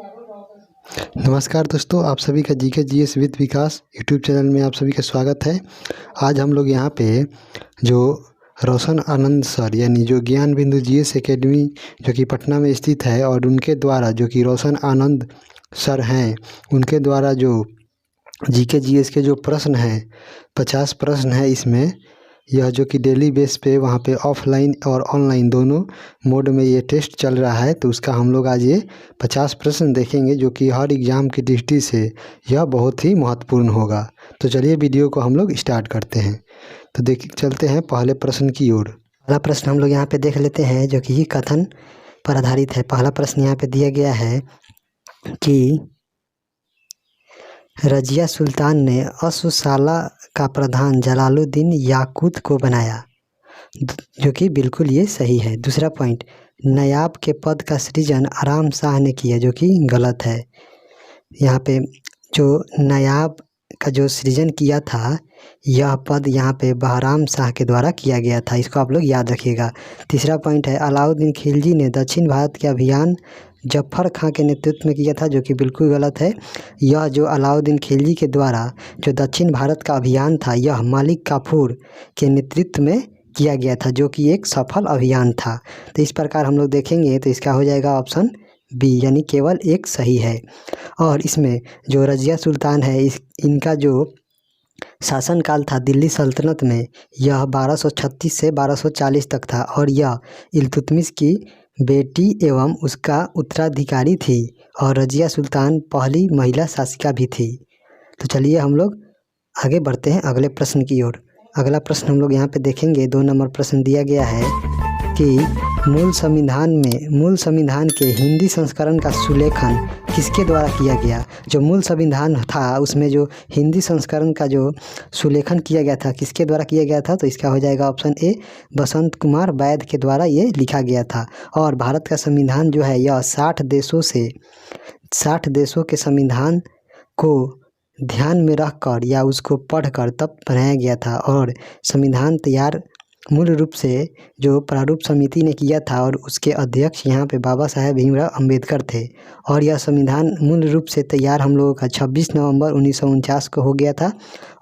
नमस्कार दोस्तों, आप सभी का GK GS with Vikas YouTube channel में आप सभी का स्वागत है। आज हम लोग यहाँ पे जो रोशन आनंद सर यानी जो ज्ञान बिंदु जीएस एकेडमी जो कि पटना में स्थित है और उनके द्वारा जो कि रोशन आनंद सर हैं उनके द्वारा जो जीके जीएस के जो प्रश्न हैं 50 प्रश्न है इसमें, यह जो कि डेली बेस पे वहाँ पे ऑफलाइन और ऑनलाइन दोनों मोड में ये टेस्ट चल रहा है। तो उसका हम लोग आज ये 50 प्रश्न देखेंगे जो कि हर एग्ज़ाम की दृष्टि से यह बहुत ही महत्वपूर्ण होगा। तो चलिए वीडियो को हम लोग स्टार्ट करते हैं। तो चलते हैं पहले प्रश्न की ओर। पहला प्रश्न हम लोग यहाँ पे देख लेते हैं जो कि कथन पर आधारित है। पहला प्रश्न यहाँ पे दिया गया है कि रजिया सुल्तान ने असुसाला का प्रधान जलालुद्दीन याकूत को बनाया, जो कि बिल्कुल ये सही है। दूसरा पॉइंट, नायाब के पद का सृजन आराम शाह ने किया, जो कि गलत है। यहाँ पे जो नायाब का जो सृजन किया था यह पद यहाँ पे बहराम शाह के द्वारा किया गया था, इसको आप लोग याद रखिएगा। तीसरा पॉइंट है, अलाउद्दीन खिलजी ने दक्षिण भारत के अभियान जफर खां के नेतृत्व में किया था, जो कि बिल्कुल गलत है। यह जो अलाउद्दीन खिलजी के द्वारा जो दक्षिण भारत का अभियान था यह मलिक काफूर के नेतृत्व में किया गया था, जो कि एक सफल अभियान था। तो इस प्रकार हम लोग देखेंगे तो इसका हो जाएगा ऑप्शन बी, यानी केवल एक सही है। और इसमें जो रजिया सुल्तान है इनका जो शासनकाल था दिल्ली सल्तनत में यह 1236 से 1240 तक था और यह इल्तुतमिश की बेटी एवं उसका उत्तराधिकारी थी और रजिया सुल्तान पहली महिला शासिका भी थी। तो चलिए हम लोग आगे बढ़ते हैं अगले प्रश्न की ओर। अगला प्रश्न हम लोग यहाँ पे देखेंगे, 2 नंबर प्रश्न दिया गया है कि मूल संविधान के हिंदी संस्करण का सुलेखन किसके द्वारा किया गया। जो मूल संविधान था उसमें जो हिंदी संस्करण का जो सुलेखन किया गया था किसके द्वारा किया गया था, तो इसका हो जाएगा ऑप्शन ए, बसंत कुमार वैद के द्वारा ये लिखा गया था। और भारत का संविधान जो है यह 60 देशों के संविधान को ध्यान में रखकर या उसको पढ़कर तब बनाया गया था। और संविधान तैयार मूल रूप से जो प्रारूप समिति ने किया था और उसके अध्यक्ष यहाँ पे बाबा साहेब भीमराव अंबेडकर थे। और यह संविधान मूल रूप से तैयार हम लोगों का 26 नवंबर 1949 को हो गया था।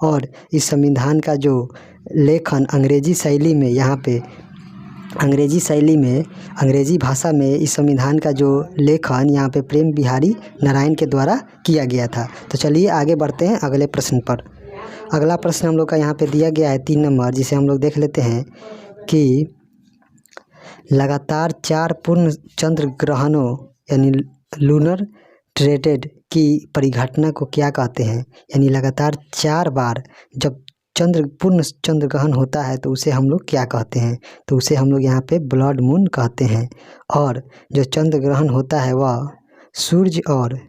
और इस संविधान का जो लेखन अंग्रेजी भाषा में इस संविधान का जो लेखन यहाँ पे प्रेम बिहारी नारायण के द्वारा किया गया था। तो चलिए आगे बढ़ते हैं अगले प्रश्न पर। अगला प्रश्न हम लोग का यहाँ पे दिया गया है 3 नंबर, जिसे हम लोग देख लेते हैं कि लगातार 4 पूर्ण चंद्र ग्रहणों यानी लूनर ट्रेटेड की परिघटना को क्या कहते हैं। यानी लगातार 4 बार जब पूर्ण चंद्र ग्रहण होता है तो उसे हम लोग क्या कहते हैं, तो उसे हम लोग यहाँ पे ब्लड मून कहते हैं। और जो चंद्र ग्रहण होता है वह सूर्य और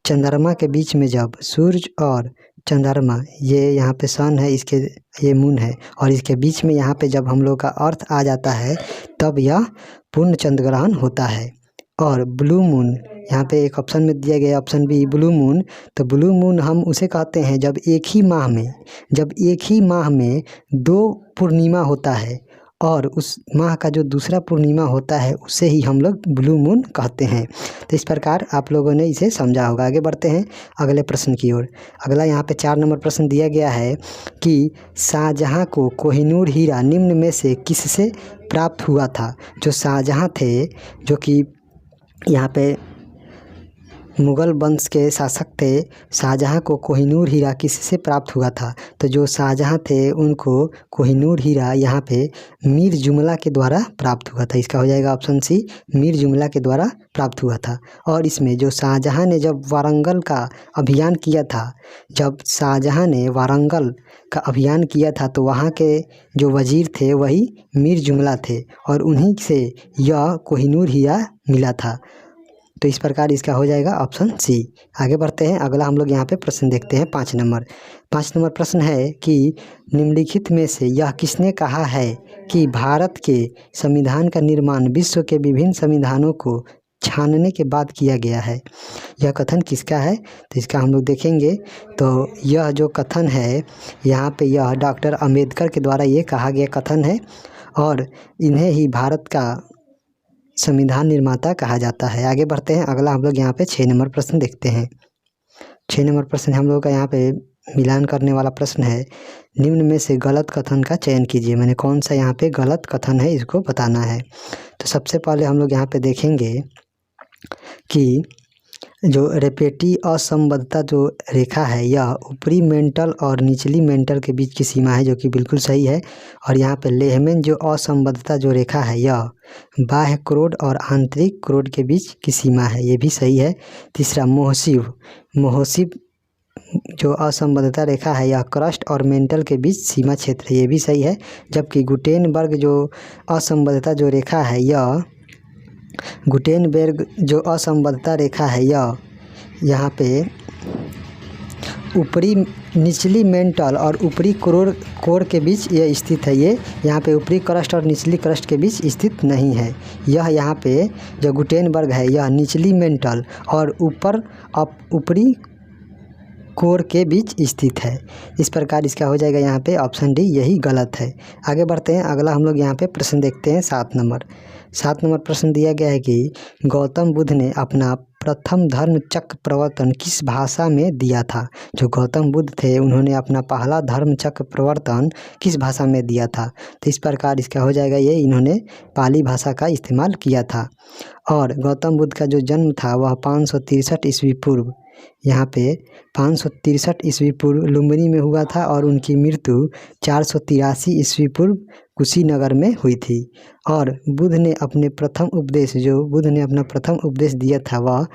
चंद्रमा के बीच में, जब सूर्य और चंद्रमा ये यहाँ पे सन है, इसके ये मून है और इसके बीच में यहाँ पे जब हम लोग का अर्थ आ जाता है तब यह पूर्ण चंद्र ग्रहण होता है। और ब्लू मून यहाँ पे एक ऑप्शन में दिया गया, ऑप्शन बी ब्लू मून। तो ब्लू मून हम उसे कहते हैं जब एक ही माह में 2 पूर्णिमा होता है और उस माह का जो दूसरा पूर्णिमा होता है उसे ही हम लोग ब्लू मून कहते हैं। तो इस प्रकार आप लोगों ने इसे समझा होगा। आगे बढ़ते हैं अगले प्रश्न की ओर। अगला यहाँ पे 4 नंबर प्रश्न दिया गया है कि शाहजहां को कोहिनूर हीरा निम्न में से किससे प्राप्त हुआ था। जो शाहजहां थे जो कि यहाँ पे मुग़ल वंश के शासक थे, शाहजहां को कोहिनूर हीरा किससे प्राप्त हुआ था। तो जो शाहजहां थे उनको कोहिनूर हीरा यहाँ पे मीर जुमला के द्वारा प्राप्त हुआ था। इसका हो जाएगा ऑप्शन सी, मीर जुमला के द्वारा प्राप्त हुआ था। और इसमें जो शाहजहां ने जब वारंगल का अभियान किया था तो वहाँ के जो वजीर थे वही मीर जुमला थे और उन्हीं से यह कोहिनूर हीरा मिला था। तो इस प्रकार इसका हो जाएगा ऑप्शन सी। आगे बढ़ते हैं। अगला हम लोग यहाँ पे प्रश्न देखते हैं 5 नंबर प्रश्न है कि निम्नलिखित में से यह किसने कहा है कि भारत के संविधान का निर्माण विश्व के विभिन्न संविधानों को छानने के बाद किया गया है। यह कथन किसका है, तो इसका हम लोग देखेंगे। तो यह जो कथन है यहाँ पे यह डॉक्टर अंबेडकर के द्वारा ये कहा गया कथन है और इन्हें ही भारत का संविधान निर्माता कहा जाता है। आगे बढ़ते हैं, अगला हम लोग यहाँ पे 6 नंबर प्रश्न देखते हैं। 6 नंबर प्रश्न हम लोग का यहाँ पे मिलान करने वाला प्रश्न है, निम्न में से गलत कथन का चयन कीजिए। मैंने कौन सा यहाँ पे गलत कथन है इसको बताना है। तो सबसे पहले हम लोग यहाँ पे देखेंगे कि जो रेपेटी असंबद्धता जो रेखा है यह ऊपरी मेंटल और निचली मेंटल के बीच की सीमा है, जो कि बिल्कुल सही है। और यहाँ पे लेहमैन जो असंबद्धता जो रेखा है यह बाह्य क्रोड और आंतरिक क्रोड के बीच की सीमा है, ये भी सही है। तीसरा मोहसिब जो असंबद्धता रेखा है यह क्रस्ट और मेंटल के बीच सीमा क्षेत्र है, ये भी सही है। जबकि गुटेनबर्ग जो असंबद्धता जो रेखा है यह गुटेनबर्ग जो असंबद्धता रेखा है यह यहाँ पे ऊपरी निचली मेंटल और ऊपरी कोर के बीच यह स्थित है। ये यहाँ पे ऊपरी क्रस्ट और निचली क्रस्ट के बीच स्थित नहीं है। यह यहाँ पे जो गुटेनबर्ग है यह निचली मेंटल और ऊपरी कोर के बीच स्थित है। इस प्रकार इसका हो जाएगा यहाँ पे ऑप्शन डी, यही गलत है। आगे बढ़ते हैं, अगला हम लोग यहाँ पे प्रश्न देखते हैं 7 नंबर। 7 नंबर प्रश्न दिया गया है कि गौतम बुद्ध ने अपना प्रथम धर्म चक्र प्रवर्तन किस भाषा में दिया था। जो गौतम बुद्ध थे उन्होंने अपना पहला धर्म चक्र प्रवर्तन किस भाषा में दिया था। तो इस प्रकार इसका हो जाएगा ये, इन्होंने पाली भाषा का इस्तेमाल किया था। और गौतम बुद्ध का जो जन्म था वह 563 ईस्वी पूर्व, यहाँ पे 563 ईस्वी पूर्व लुम्बिनी में हुआ था और उनकी मृत्यु 483 ईस्वी पूर्व कुशीनगर में हुई थी। और बुद्ध ने अपना प्रथम उपदेश दिया था वह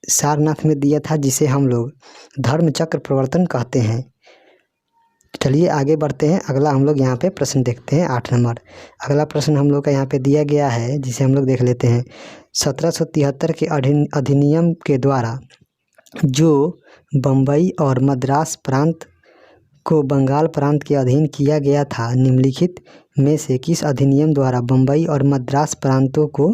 सारनाथ में दिया था, जिसे हम लोग धर्म चक्र प्रवर्तन कहते हैं। चलिए आगे बढ़ते हैं, अगला हम लोग यहाँ पे प्रश्न देखते हैं 8 नंबर। अगला प्रश्न हम लोग का यहाँ पे दिया गया है, जिसे हम लोग देख लेते हैं। 1773 के अधिनियम के द्वारा जो बम्बई और मद्रास प्रांत को बंगाल प्रांत के अधीन किया गया था, निम्नलिखित में से किस अधिनियम द्वारा बम्बई और मद्रास प्रांतों को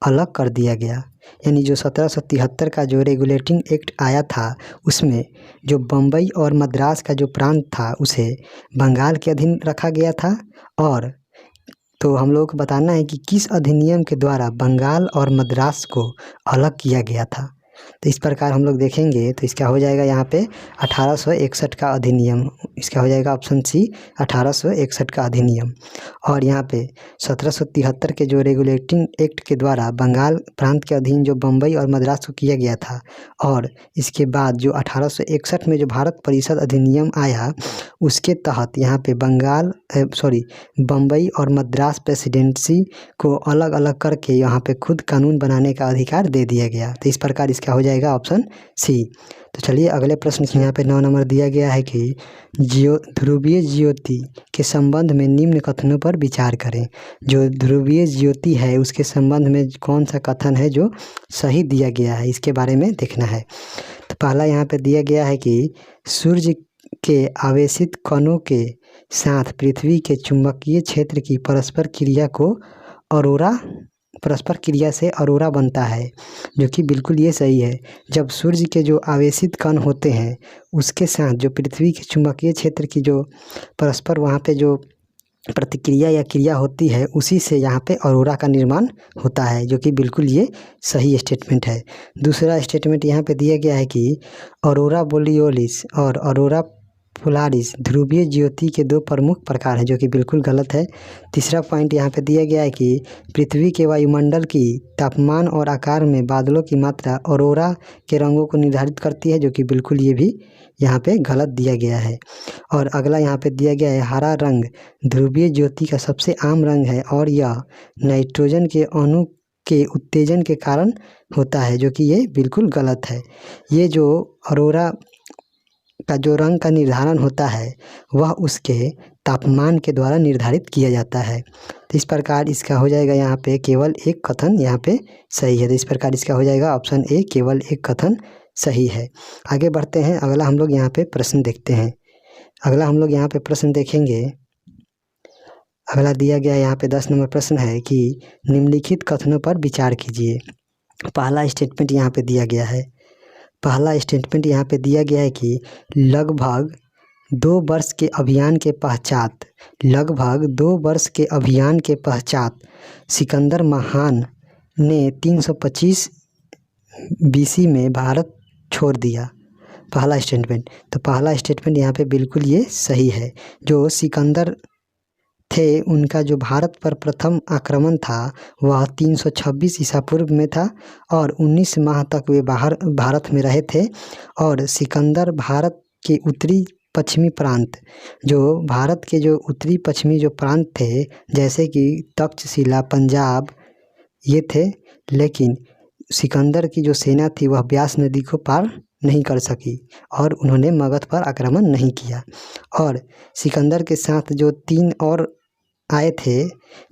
अलग कर दिया गया। यानी जो 1773 का जो रेगुलेटिंग एक्ट आया था उसमें जो बम्बई और मद्रास का जो प्रांत था उसे बंगाल के अधीन रखा गया था। और तो हम लोग को बताना है कि किस अधिनियम के द्वारा बंगाल और मद्रास को अलग किया गया था। तो इस प्रकार हम लोग देखेंगे तो इसका हो जाएगा यहाँ पे 1861 का अधिनियम, इसका हो जाएगा ऑप्शन सी 1861 का अधिनियम। और यहाँ पे 1773 के जो रेगुलेटिंग एक्ट के द्वारा बंगाल प्रांत के अधीन जो बम्बई और मद्रास को किया गया था, और इसके बाद जो 1861 में जो भारत परिषद अधिनियम आया उसके तहत यहाँ पे बम्बई और मद्रास प्रेसिडेंसी को अलग अलग करके यहाँ पे खुद कानून बनाने का अधिकार दे दिया गया। तो इस प्रकार इसका हो जाएगा ऑप्शन सी। तो चलिए अगले प्रश्न में यहाँ पे 9 नंबर दिया गया है कि ध्रुवीय ज्योति के संबंध में निम्न कथनों पर विचार करें। जो ध्रुवीय ज्योति है उसके संबंध में कौन सा कथन है जो सही दिया गया है, इसके बारे में देखना है। तो पहला यहाँ पे दिया गया है कि सूर्य के आवेशित कणों के साथ पृथ्वी के चुंबकीय क्षेत्र की परस्पर क्रिया से अरोरा बनता है, जो कि बिल्कुल ये सही है। जब सूर्य के जो आवेशित कण होते हैं उसके साथ जो पृथ्वी के चुंबकीय क्षेत्र की जो परस्पर वहाँ पे जो प्रतिक्रिया या क्रिया होती है उसी से यहाँ पे अरोरा का निर्माण होता है, जो कि बिल्कुल ये सही स्टेटमेंट है। दूसरा स्टेटमेंट यहाँ पे दिया गया है कि अरोरा बोरियोलिस और अरोरा पोलारिस ध्रुवीय ज्योति के 2 प्रमुख प्रकार हैं, जो कि बिल्कुल गलत है। तीसरा पॉइंट यहाँ पे दिया गया है कि पृथ्वी के वायुमंडल की तापमान और आकार में बादलों की मात्रा अरोरा के रंगों को निर्धारित करती है, जो कि बिल्कुल ये भी यहाँ पे गलत दिया गया है। और अगला यहाँ पे दिया गया है हरा रंग ध्रुवीय ज्योति का सबसे आम रंग है और यह नाइट्रोजन के अणु के उत्तेजन के कारण होता है, जो कि ये बिल्कुल गलत है। ये जो अरोरा का जो रंग का निर्धारण होता है वह उसके तापमान के द्वारा निर्धारित किया जाता है। तो इस प्रकार इसका हो जाएगा यहाँ पे केवल एक कथन यहाँ पे सही है। तो इस प्रकार इसका हो जाएगा ऑप्शन ए, केवल एक कथन सही है। आगे बढ़ते हैं, अगला हम लोग यहाँ पे प्रश्न देखते हैं। अगला हम लोग यहाँ पे प्रश्न देखेंगे, अगला दिया गया यहाँ पे 10 नंबर प्रश्न है कि निम्नलिखित कथनों पर विचार कीजिए। पहला स्टेटमेंट यहाँ पे दिया गया है कि लगभग 2 वर्ष के अभियान के पश्चात लगभग 2 वर्ष के अभियान के पश्चात सिकंदर महान ने 325 BC में भारत छोड़ दिया। पहला स्टेटमेंट, तो पहला स्टेटमेंट यहाँ पे बिल्कुल ये सही है। जो सिकंदर थे उनका जो भारत पर प्रथम आक्रमण था वह 326 ईसा पूर्व में था और 19 माह तक वे भारत में रहे थे। और सिकंदर भारत के उत्तरी पश्चिमी प्रांत, जो भारत के जो उत्तरी पश्चिमी जो प्रांत थे जैसे कि तक्षशिला, पंजाब ये थे, लेकिन सिकंदर की जो सेना थी वह ब्यास नदी को पार नहीं कर सकी और उन्होंने मगध पर आक्रमण नहीं किया। और सिकंदर के साथ जो 3 और आए थे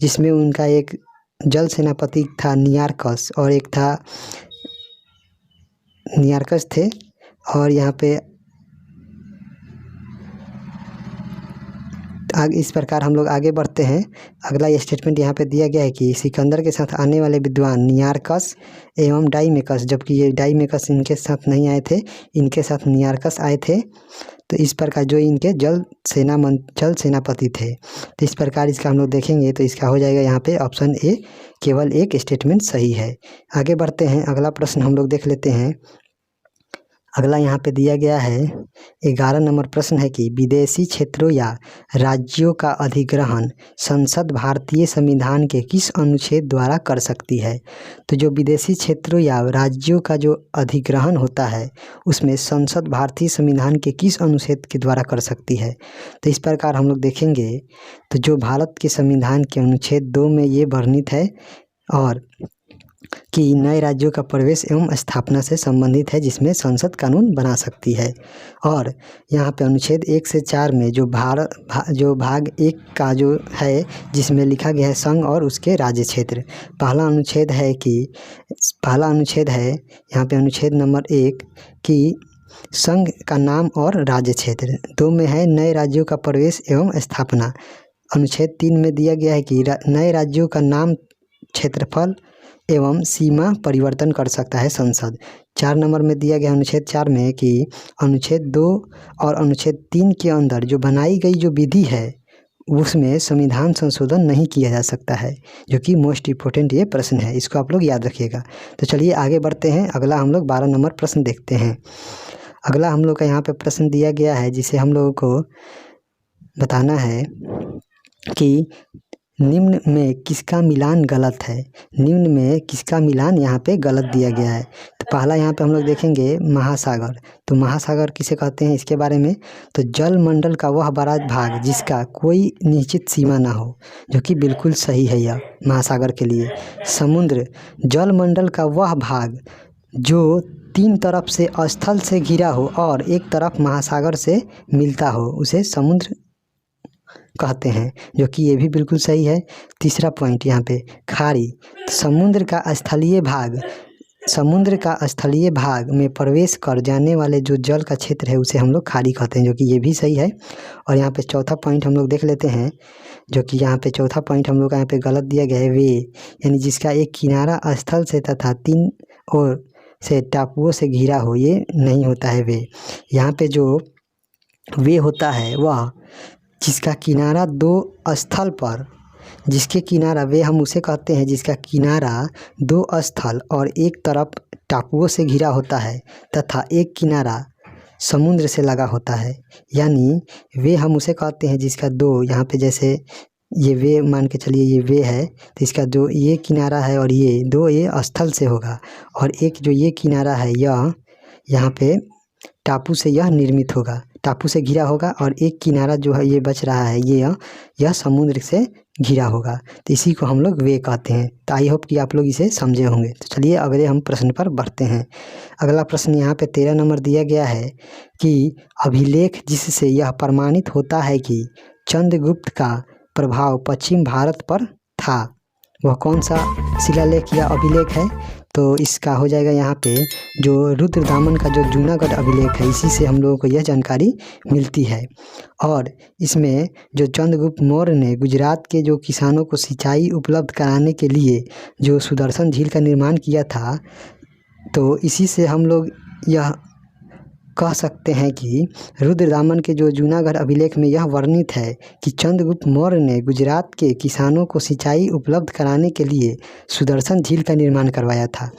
जिसमें उनका एक जल सेनापति था नियारकस और एक था नियारकस थे। और यहाँ पे इस प्रकार हम लोग आगे बढ़ते हैं। अगला स्टेटमेंट यहाँ पे दिया गया है कि सिकंदर के साथ आने वाले विद्वान नियारकस एवं डाइमेकस, जबकि ये डाइमेकस इनके साथ नहीं आए थे, इनके साथ नियारकस आए थे। तो इस प्रकार जो इनके जल सेनापति थे। तो इस प्रकार इसका हम लोग देखेंगे तो इसका हो जाएगा यहाँ पे ऑप्शन ए, केवल एक स्टेटमेंट सही है। आगे बढ़ते हैं, अगला प्रश्न हम लोग देख लेते हैं। अगला यहाँ पे दिया गया है 11 नंबर प्रश्न है कि विदेशी क्षेत्रों या राज्यों का अधिग्रहण संसद भारतीय संविधान के किस अनुच्छेद द्वारा कर सकती है। तो जो विदेशी क्षेत्रों या राज्यों का जो अधिग्रहण होता है उसमें संसद भारतीय संविधान के किस अनुच्छेद के द्वारा कर सकती है। तो इस प्रकार हम लोग देखेंगे तो जो भारत के संविधान के अनुच्छेद 2 में ये वर्णित है और कि नए राज्यों का प्रवेश एवं स्थापना से संबंधित है जिसमें संसद कानून बना सकती है। और यहाँ पे अनुच्छेद 1 से 4 में जो भाग 1 का जो है जिसमें लिखा गया है संघ और उसके राज्य क्षेत्र। पहला अनुच्छेद है यहाँ पे अनुच्छेद नंबर 1 कि संघ का नाम और राज्य क्षेत्र। 2 में है नए राज्यों का प्रवेश एवं स्थापना। अनुच्छेद 3 में दिया गया है कि नए राज्यों का नाम, क्षेत्रफल एवं सीमा परिवर्तन कर सकता है संसद। 4 नंबर में दिया गया अनुच्छेद 4 में कि अनुच्छेद 2 और अनुच्छेद 3 के अंदर जो बनाई गई जो विधि है उसमें संविधान संशोधन नहीं किया जा सकता है, जो कि मोस्ट इम्पोर्टेंट ये प्रश्न है, इसको आप लोग याद रखिएगा। तो चलिए आगे बढ़ते हैं। अगला हम लोग 12 नंबर प्रश्न देखते हैं। अगला हम लोग का यहाँ पे प्रश्न दिया गया है जिसे हम लोगों को बताना है कि निम्न में किसका मिलान गलत है। निम्न में किसका मिलान यहाँ पे गलत दिया गया है। तो पहला यहाँ पे हम लोग देखेंगे महासागर। तो महासागर किसे कहते हैं इसके बारे में, तो जल मंडल का वह बड़ा भाग जिसका कोई निश्चित सीमा ना हो, जो कि बिल्कुल सही है यह महासागर के लिए। समुद्र, जल मंडल का वह भाग जो 3 तरफ से स्थल से घिरा हो और एक तरफ महासागर से मिलता हो उसे समुद्र कहते हैं, जो कि ये भी बिल्कुल सही है। तीसरा पॉइंट यहाँ पे खाड़ी, समुद्र का स्थलीय भाग में प्रवेश कर जाने वाले जो जल का क्षेत्र है उसे हम लोग खाड़ी कहते हैं, जो कि ये भी सही है। और यहाँ पे चौथा पॉइंट हम लोग देख लेते हैं, जो कि यहाँ पे चौथा पॉइंट हम लोग का यहाँ पे गलत दिया गया है। वे यानी जिसका एक किनारा स्थल से तथा 3 ओर से टापुओं से घिरा हो, ये नहीं होता है वे। यहाँ पे जो वे होता है वह जिसका किनारा 2 स्थल पर, जिसके किनारा वे हम उसे कहते हैं जिसका किनारा 2 स्थल और एक तरफ टापुओं से घिरा होता है तथा एक किनारा समुद्र से लगा होता है। यानी वे हम उसे कहते हैं जिसका 2, यहाँ पे जैसे ये वे मान के चलिए ये वे है तो इसका जो ये किनारा है और ये 2 ये स्थल से होगा और एक जो ये किनारा है यह यहाँ पे टापू से यह निर्मित होगा, टापू से घिरा होगा और एक किनारा जो है ये बच रहा है यह समुद्र से घिरा होगा। तो इसी को हम लोग वे कहते हैं। तो आई होप कि आप लोग इसे समझे होंगे। तो चलिए अगले हम प्रश्न पर बढ़ते हैं। अगला प्रश्न यहाँ पे 13 नंबर दिया गया है कि अभिलेख जिससे यह प्रमाणित होता है कि चंद्रगुप्त का प्रभाव पश्चिम भारत पर था, वह कौन सा शिलालेख या अभिलेख है। तो इसका हो जाएगा यहाँ पे जो रुद्रदामन का जो जूनागढ़ अभिलेख है, इसी से हम लोगों को यह जानकारी मिलती है। और इसमें जो चंद्रगुप्त मौर्य ने गुजरात के जो किसानों को सिंचाई उपलब्ध कराने के लिए जो सुदर्शन झील का निर्माण किया था, तो इसी से हम लोग यह कह सकते हैं कि रुद्रदामन के जो जूनागढ़ अभिलेख में यह वर्णित है कि चंद्रगुप्त मौर्य ने गुजरात के किसानों को सिंचाई उपलब्ध कराने के लिए सुदर्शन झील का निर्माण करवाया था।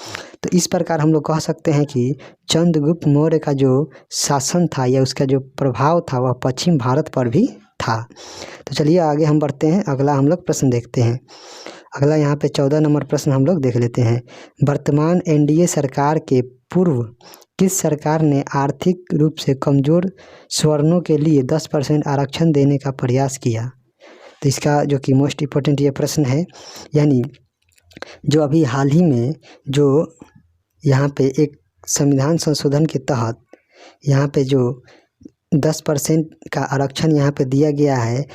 तो इस प्रकार हम लोग कह सकते हैं कि चंद्रगुप्त मौर्य का जो शासन था या उसका जो प्रभाव था वह पश्चिम भारत पर भी था। तो चलिए आगे हम बढ़ते हैं, अगला हम लोग प्रश्न देखते हैं। अगला यहाँ पे 14 नंबर प्रश्न हम लोग देख लेते हैं। वर्तमान एनडीए सरकार के पूर्व किस सरकार ने आर्थिक रूप से कमजोर सवर्णों के लिए 10% आरक्षण देने का प्रयास किया? तो इसका जो कि मोस्ट इम्पोर्टेंट ये प्रश्न है, यानी जो अभी हाल ही में जो यहाँ पे एक संविधान संशोधन के तहत यहाँ पे जो 10% का आरक्षण यहाँ पे दिया गया है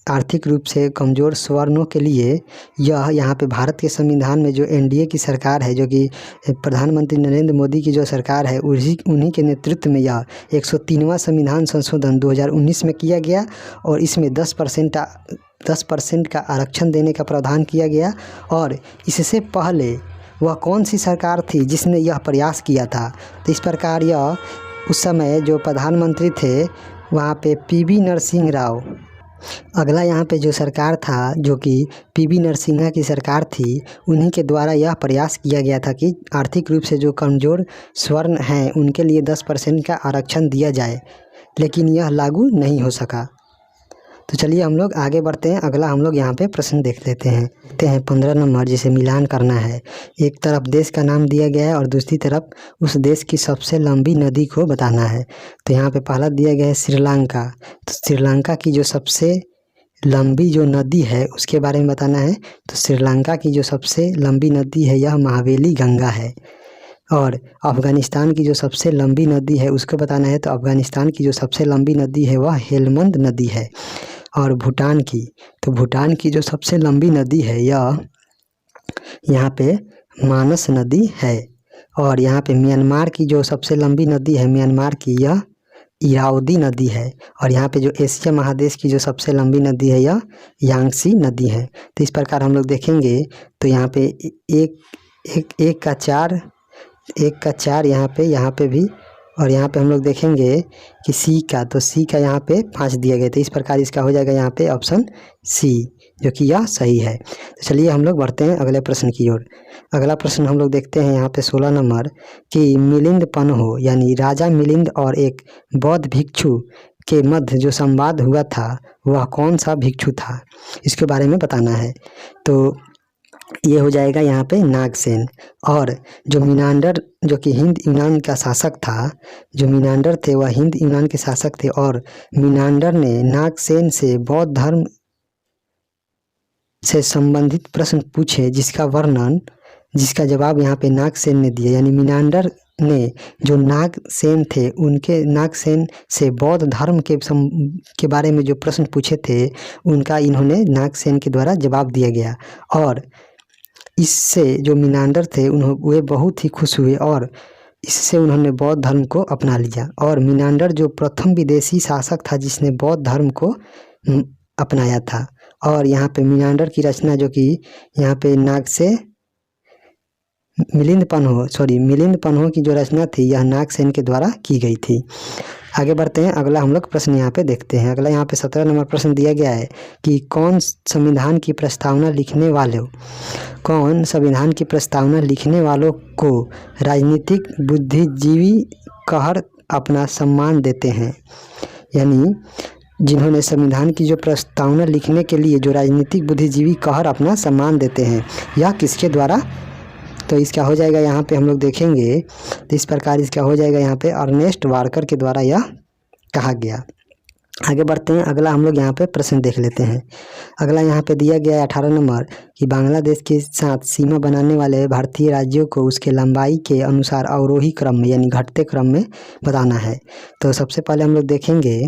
आर्थिक रूप से कमज़ोर सवर्णों के लिए, यह यहाँ पे भारत के संविधान में जो एनडीए की सरकार है, जो कि प्रधानमंत्री नरेंद्र मोदी की जो सरकार है, उन्हीं के नेतृत्व में यह 103वां संविधान संशोधन 2019 में किया गया और इसमें 10% का आरक्षण देने का प्रावधान किया गया। और इससे पहले वह कौन सी सरकार थी जिसने यह प्रयास किया था? तो इस प्रकार यह उस समय जो प्रधानमंत्री थे वहाँ पे पीवी नरसिंह राव। अगला यहाँ पे जो सरकार था जो कि पीवी नरसिम्हा की सरकार थी, उन्हीं के द्वारा यह प्रयास किया गया था कि आर्थिक रूप से जो कमज़ोर स्वर्ण हैं उनके लिए 10% का आरक्षण दिया जाए, लेकिन यह लागू नहीं हो सका। तो चलिए हम लोग आगे बढ़ते हैं, अगला हम लोग यहाँ पे प्रश्न देख लेते हैं। 15 नंबर, जिसे मिलान करना है। एक तरफ देश का नाम दिया गया है और दूसरी तरफ उस देश की सबसे लंबी नदी को बताना है। तो यहाँ पे पहला दिया गया है श्रीलंका। तो श्रीलंका की जो सबसे लंबी जो नदी है उसके बारे में बताना है। तो श्रीलंका की जो सबसे लंबी नदी है यह महावेली गंगा है। और अफ़गानिस्तान की जो सबसे लंबी नदी है उसको बताना है। तो अफ़गानिस्तान की जो सबसे लंबी नदी है वह हेलमंद नदी है। और भूटान की, तो भूटान की जो सबसे लंबी नदी है यह यहाँ पे मानस नदी है। और यहाँ पे म्यांमार की जो सबसे लंबी नदी है, म्यांमार की, यह इरावदी नदी है। और यहाँ पे जो एशिया महादेश की जो सबसे लंबी नदी है यह यांगसी नदी है। तो इस प्रकार हम लोग देखेंगे तो यहाँ पे एक का चार यहाँ पे भी, और यहाँ पे हम लोग देखेंगे कि सी का यहाँ पे 5 दिया गया। तो इस प्रकार इसका हो जाएगा यहाँ पे ऑप्शन सी, जो कि यह सही है। तो चलिए हम लोग बढ़ते हैं अगले प्रश्न की ओर। अगला प्रश्न हम लोग देखते हैं यहाँ पे 16 नंबर कि मिलिंद पन्हो यानी राजा मिलिंद और एक बौद्ध भिक्षु के मध्य जो संवाद हुआ था वह कौन सा भिक्षु था, इसके बारे में बताना है। तो ये हो जाएगा यहाँ पे नागसेन। और जो मीनांडर जो कि हिंद यूनान का शासक था, जो मीनांडर थे वह हिंद यूनान के शासक थे। और मीनांडर ने नागसेन से बौद्ध धर्म से संबंधित प्रश्न पूछे जिसका जवाब यहाँ पे नागसेन ने दिया। यानी मीनांडर ने जो नागसेन थे नागसेन से बौद्ध धर्म के बारे में जो प्रश्न पूछे थे उनका इन्होंने नागसेन के द्वारा जवाब दिया गया। और इससे जो मीनांडर थे वे बहुत ही खुश हुए और इससे उन्होंने बौद्ध धर्म को अपना लिया। और मीनांडर जो प्रथम विदेशी शासक था जिसने बौद्ध धर्म को अपनाया था। और यहाँ पे मीनांडर की रचना जो कि यहाँ पे मिलिंद पन्हो की जो रचना थी यह नागसेन के द्वारा की गई थी। आगे बढ़ते हैं, अगला हम लोग प्रश्न यहाँ पे देखते हैं। अगला यहाँ पे 17 नंबर प्रश्न दिया गया है कि कौन संविधान की प्रस्तावना लिखने वालों को राजनीतिक बुद्धिजीवी कहकर अपना सम्मान देते हैं। यानी जिन्होंने संविधान की जो प्रस्तावना लिखने के लिए जो राजनीतिक बुद्धिजीवी कहकर अपना सम्मान देते हैं, यह किसके द्वारा? तो इसका हो जाएगा यहाँ पे हम लोग देखेंगे तो इस प्रकार इसका हो जाएगा यहाँ पे अर्नेस्ट वार्कर के द्वारा यह कहा गया। आगे बढ़ते हैं, अगला हम लोग यहाँ पे प्रश्न देख लेते हैं। अगला यहाँ पे दिया गया है 18 नंबर कि बांग्लादेश के साथ सीमा बनाने वाले भारतीय राज्यों को उसके लंबाई के अनुसार अवरोही क्रम में यानी घटते क्रम में बताना है। तो सबसे पहले हम लोग देखेंगे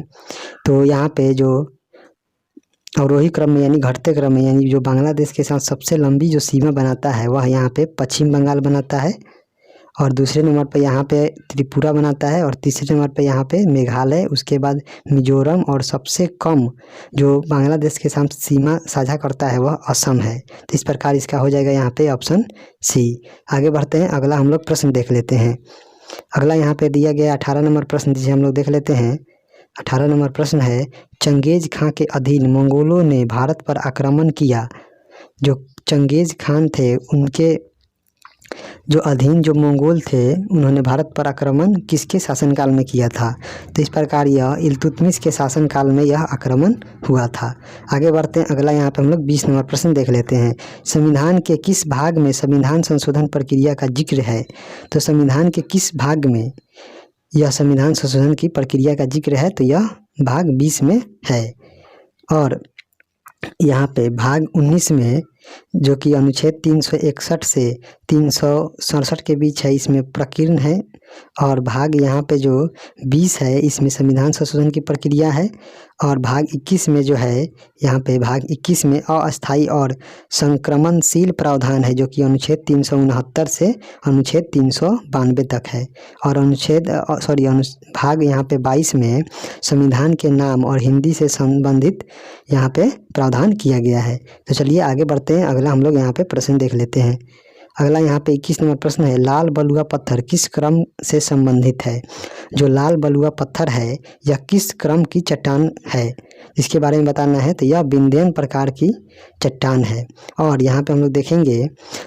तो यहाँ पे जो अवरोही क्रम में यानी घटते क्रम में यानी जो बांग्लादेश के साथ सबसे लंबी जो सीमा बनाता है वह यहाँ पे पश्चिम बंगाल बनाता है। और दूसरे नंबर पे यहाँ पे त्रिपुरा बनाता है। और तीसरे नंबर पे यहाँ पे मेघालय, उसके बाद मिजोरम और सबसे कम जो बांग्लादेश के साथ सीमा साझा करता है वह असम है। तो इस प्रकार इसका हो जाएगा यहाँ पे ऑप्शन सी। आगे बढ़ते हैं, अगला हम लोग प्रश्न देख लेते हैं। अगला यहाँ पे दिया गया 18 नंबर प्रश्न, जिसे हम लोग देख लेते हैं। 18 नंबर प्रश्न है, चंगेज खां के अधीन मंगोलों ने भारत पर आक्रमण किया। जो चंगेज खान थे उनके जो अधीन जो मंगोल थे उन्होंने भारत पर आक्रमण किसके शासनकाल में किया था? तो इस प्रकार यह इल्तुतमिश के शासनकाल में यह आक्रमण हुआ था। आगे बढ़ते हैं। अगला यहाँ पे हम लोग 20 नंबर प्रश्न देख लेते हैं। संविधान के किस भाग में संविधान संशोधन प्रक्रिया का जिक्र है? तो संविधान के किस भाग में यह संविधान संशोधन की प्रक्रिया का जिक्र है? तो यह भाग 20 में है। और यहाँ पे भाग 19 में जो कि अनुच्छेद 361 से 367 के बीच है, इसमें प्रकीर्ण है। और भाग यहाँ पे जो 20 है इसमें संविधान संशोधन की प्रक्रिया है। और भाग 21 में जो है, यहाँ पे भाग 21 में अस्थायी और संक्रमणशील प्रावधान है, जो कि अनुच्छेद 369 से अनुच्छेद 392 तक है। और भाग यहाँ पे 22 में संविधान के नाम और हिंदी से संबंधित यहाँ पे प्रावधान किया गया है। तो चलिए आगे बढ़ते हैं। अगला हम लोग यहाँ पे प्रश्न देख लेते हैं। अगला यहाँ पे 21 नंबर प्रश्न है, लाल बलुआ पत्थर किस क्रम से संबंधित है? जो लाल बलुआ पत्थर है यह किस क्रम की चट्टान है, इसके बारे में बताना है। तो यह विंध्यन प्रकार की चट्टान है। और यहाँ पे हम लोग देखेंगे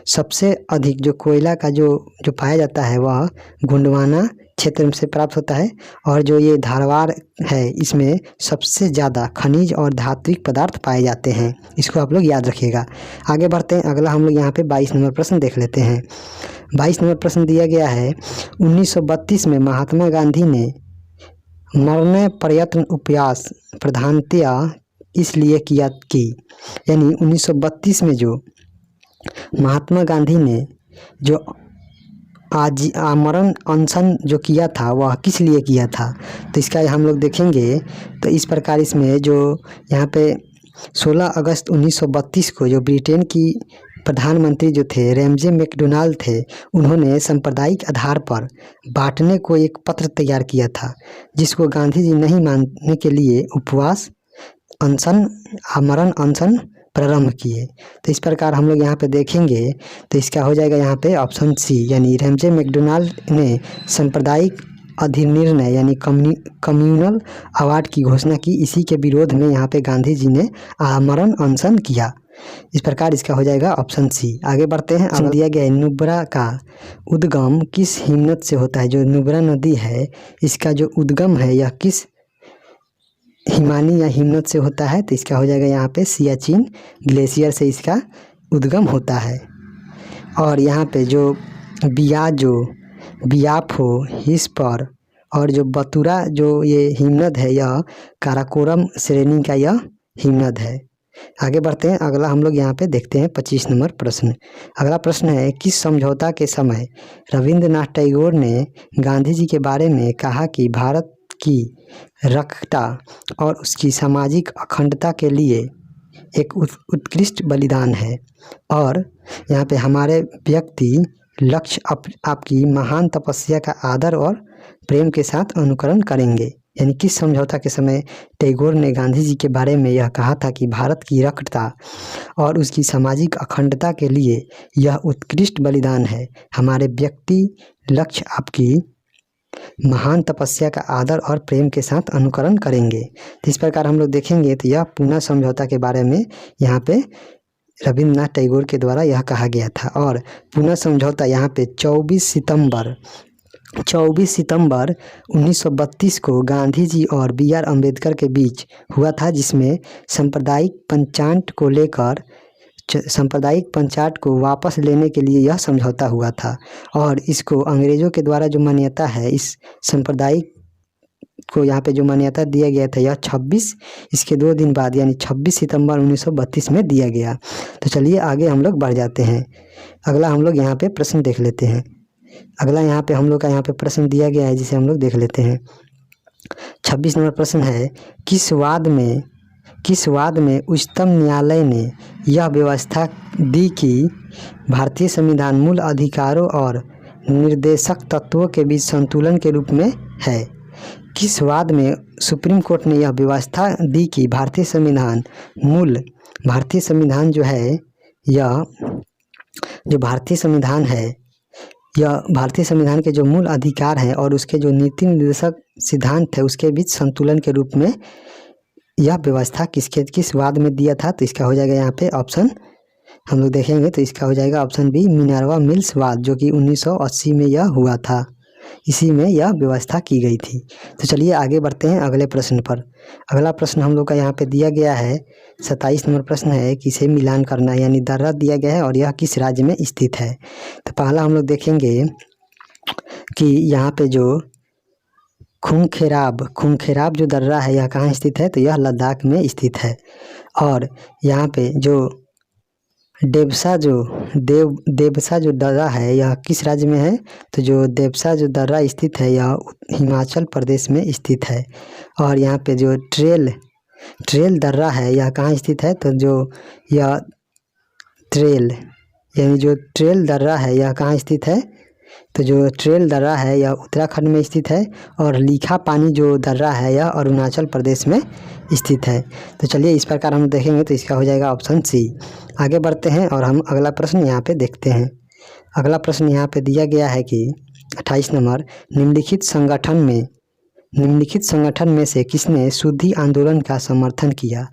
सबसे अधिक जो कोयला का जो पाया जाता है वह गोंडवाना क्षेत्र से प्राप्त होता है। और जो ये धारवाड़ है इसमें सबसे ज़्यादा खनिज और धात्विक पदार्थ पाए जाते हैं। इसको आप लोग याद रखिएगा। आगे बढ़ते हैं। अगला हम लोग यहाँ पे 22 नंबर प्रश्न देख लेते हैं। 22 नंबर प्रश्न दिया गया है, 1932 में महात्मा गांधी ने मरने प्रयत्न उपयास प्रधानतया इसलिए किया कि, यानी 1932 में जो महात्मा गांधी ने जो आमरण अनशन जो किया था वह किस लिए किया था? तो इसका हम लोग देखेंगे। तो इस प्रकार इसमें जो यहाँ पे 16 अगस्त 1932 को जो ब्रिटेन की प्रधानमंत्री जो थे रैमजे मैकडोनाल्ड थे, उन्होंने सांप्रदायिक आधार पर बांटने को एक पत्र तैयार किया था, जिसको गांधी जी नहीं मानने के लिए उपवास अनशन आमरण अनशन प्रारंभ किए। तो इस प्रकार हम लोग यहाँ पे देखेंगे। तो इसका हो जाएगा यहाँ पे ऑप्शन सी, यानी रैमजे मैकडोनाल्ड ने सांप्रदायिक अधिनिर्णय यानी कम्युनल अवार्ड की घोषणा की। इसी के विरोध में यहाँ पे गांधी जी ने आमरण अनशन किया। इस प्रकार इसका हो जाएगा ऑप्शन सी। आगे बढ़ते हैं। अब दिया गया है, नुब्रा का उद्गम किस हिमनद से होता है? जो नुब्रा नदी है इसका जो उद्गम है यह किस हिमानी या हिमनद से होता है? तो इसका हो जाएगा यहाँ पे सियाचिन ग्लेशियर से इसका उद्गम होता है। और यहाँ पे जो बियाफो हिस्पर और जो बतुरा जो ये हिमनद है यह काराकोरम श्रेणी का यह हिमनद है। आगे बढ़ते हैं। अगला हम लोग यहाँ पे देखते हैं 25 नंबर प्रश्न। अगला प्रश्न है, किस समझौता के समय रविंद्रनाथ टैगोर ने गांधी जी के बारे में कहा कि भारत की रक्षता और उसकी सामाजिक अखंडता के लिए एक उत्कृष्ट बलिदान है? और यहाँ पे हमारे व्यक्ति लक्ष्य आपकी महान तपस्या का आदर और प्रेम के साथ अनुकरण करेंगे। यानी किस समझौता के समय टैगोर ने गांधी जी के बारे में यह कहा था कि भारत की रक्षता और उसकी सामाजिक अखंडता के लिए यह उत्कृष्ट बलिदान है, हमारे व्यक्ति लक्ष्य आपकी महान तपस्या का आदर और प्रेम के साथ अनुकरण करेंगे। तो इस प्रकार हम लोग देखेंगे। तो यह पूना समझौता के बारे में यहाँ पे रविंद्रनाथ टैगोर के द्वारा यह कहा गया था। और पूना समझौता यहाँ पे 24 सितंबर 1932 को गांधी जी और BR अम्बेडकर के बीच हुआ था, जिसमें सांप्रदायिक पंचायत को वापस लेने के लिए यह समझौता हुआ था। और इसको अंग्रेज़ों के द्वारा जो मान्यता है, इस सांप्रदायिक को यहाँ पे जो मान्यता दिया गया था यह 26 इसके 2 दिन बाद यानी 26 सितंबर 1932 में दिया गया। तो चलिए आगे हम लोग बढ़ जाते हैं। अगला हम लोग यहाँ पे प्रश्न देख लेते हैं। अगला यहाँ पे हम लोग का यहाँ पे प्रश्न दिया गया है, जिसे हम लोग देख लेते हैं। 26 नंबर प्रश्न है, किस वाद में उच्चतम न्यायालय ने यह व्यवस्था दी कि भारतीय संविधान मूल अधिकारों और निर्देशक तत्वों के बीच संतुलन के रूप में है? किस वाद में सुप्रीम कोर्ट ने यह व्यवस्था दी कि भारतीय संविधान जो है, यह जो भारतीय संविधान है यह भारतीय संविधान के जो मूल अधिकार हैं और उसके जो नीति निर्देशक सिद्धांत है उसके बीच संतुलन के रूप में यह व्यवस्था किस वाद में दिया था। तो इसका हो जाएगा यहाँ पे ऑप्शन, हम लोग देखेंगे तो इसका हो जाएगा ऑप्शन बी, मिनर्वा मिल्स वाद, जो कि 1980 में यह हुआ था। इसी में यह व्यवस्था की गई थी। तो चलिए आगे बढ़ते हैं अगले प्रश्न पर। अगला प्रश्न हम लोग का यहाँ पे दिया गया है 27 नंबर प्रश्न है, किसे मिलान करना है, यानी दर्रा दिया गया है और यह किस राज्य में स्थित है। तो पहला हम लोग देखेंगे कि यहाँ पे जो खुंखेराब जो दर्रा है यह कहाँ स्थित है, तो यह लद्दाख में स्थित है। और यहाँ पे जो देवसा जो दर्रा है यह किस राज्य में है, तो जो देवसा जो दर्रा स्थित है यह हिमाचल प्रदेश में स्थित है। और यहाँ पे जो ट्रेल दर्रा है यह कहाँ स्थित है, तो जो यह ट्रेल दर्रा है यह कहाँ स्थित है, तो जो ट्रेल दर्रा है यह उत्तराखंड में स्थित है। और लीखा पानी जो दर्रा है यह अरुणाचल प्रदेश में स्थित है। तो चलिए इस प्रकार हम देखेंगे तो इसका हो जाएगा ऑप्शन सी। आगे बढ़ते हैं और हम अगला प्रश्न यहाँ पे देखते हैं। अगला प्रश्न यहाँ पे दिया गया है कि 28 नंबर, निम्नलिखित संगठन में से किसने शुद्धि आंदोलन का समर्थन किया।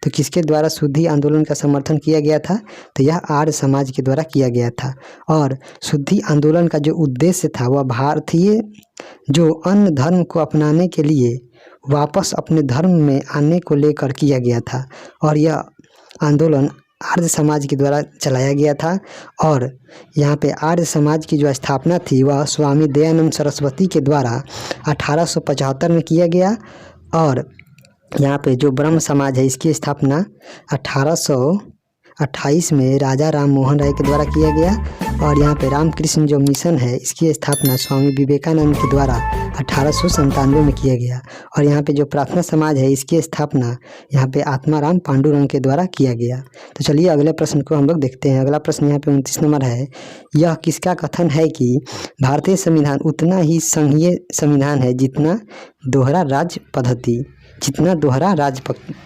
तो किसके द्वारा शुद्धि आंदोलन का समर्थन किया गया था, तो यह आर्य समाज के द्वारा किया गया था। और शुद्धि आंदोलन का जो उद्देश्य था वह भारतीय जो अन्य धर्म को अपनाने के लिए वापस अपने धर्म में आने को लेकर किया गया था। और यह आंदोलन आर्य समाज के द्वारा चलाया गया था। और यहाँ पे आर्य समाज की जो स्थापना थी वह स्वामी दयानंद सरस्वती के द्वारा 1875 में किया गया। और यहाँ पे जो ब्रह्म समाज है इसकी स्थापना 1828 में राजा राम मोहन राय के द्वारा किया गया। और यहाँ पे रामकृष्ण जो मिशन है इसकी स्थापना स्वामी विवेकानंद के द्वारा 1897 में किया गया। और यहाँ पे जो प्रार्थना समाज है इसकी स्थापना यहाँ पे आत्माराम पांडुरंग के द्वारा किया गया। तो चलिए अगले प्रश्न को हम लोग देखते हैं। अगला प्रश्न यहाँ पे 29 नंबर है, यह किसका कथन है कि भारतीय संविधान उतना ही संघीय संविधान है जितना दोहरा राज्य